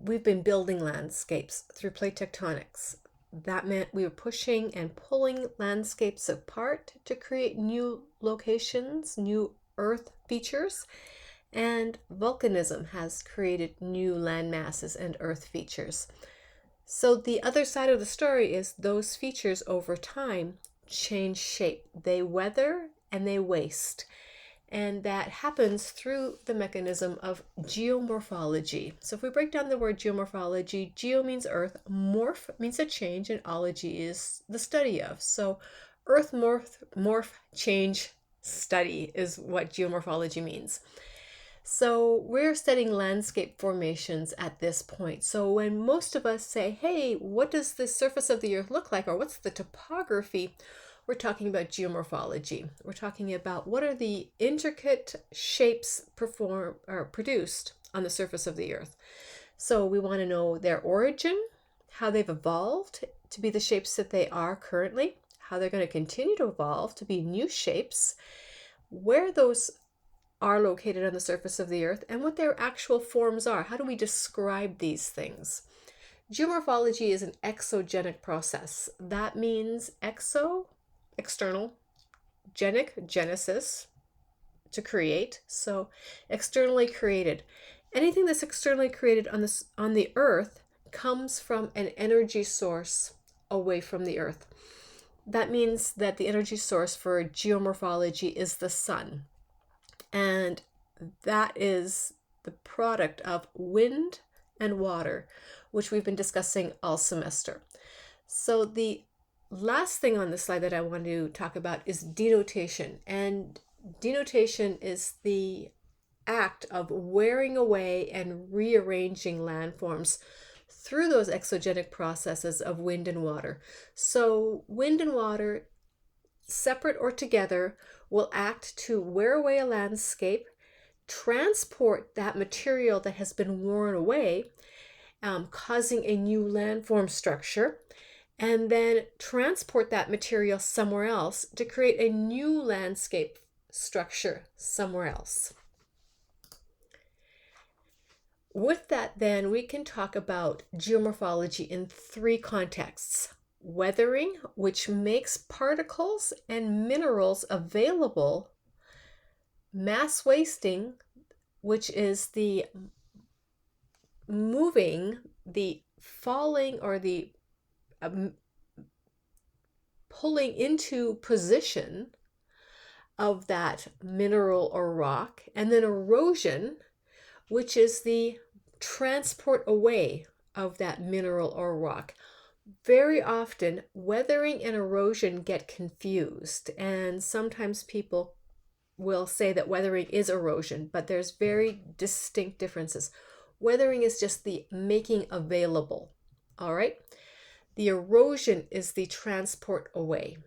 we've been building landscapes through plate tectonics. That meant we were pushing and pulling landscapes apart to create new locations, new earth features, and volcanism has created new land masses and earth features. So the other side of the story is those features over time change shape. They weather and they waste. And that happens through the mechanism of geomorphology. So if we break down the word geomorphology, geo means earth, morph means a change, and ology is the study of. So earth morph change study is what geomorphology means. So we're studying landscape formations at this point. So when most of us say, hey, what does the surface of the earth look like, or what's the topography? We're talking about geomorphology. We're talking about what are the intricate shapes produced on the surface of the earth. So we want to know their origin, how they've evolved to be the shapes that they are currently, how they're going to continue to evolve to be new shapes, where those are located on the surface of the earth, and what their actual forms are. How do we describe these things? Geomorphology is an exogenic process. That means exo, external, genic, genesis, to create. So externally created. Anything that's externally created on the earth comes from an energy source away from the earth. That means that the energy source for geomorphology is the sun. And that is the product of wind and water, which we've been discussing all semester. So the last thing on the slide that I want to talk about is denotation. And denotation is the act of wearing away and rearranging landforms through those exogenic processes of wind and water. So wind and water, separate or together, will act to wear away a landscape, transport that material that has been worn away, causing a new landform structure, and then transport that material somewhere else to create a new landscape structure somewhere else. With that, then, we can talk about geomorphology in three contexts. Weathering, which makes particles and minerals available. Mass wasting, which is the moving, the falling, or the pulling into position of that mineral or rock. And then erosion, which is the transport away of that mineral or rock. Very often, weathering and erosion get confused, and sometimes people will say that weathering is erosion, but there's very distinct differences. Weathering is just the making available, all right? The erosion is the transport away.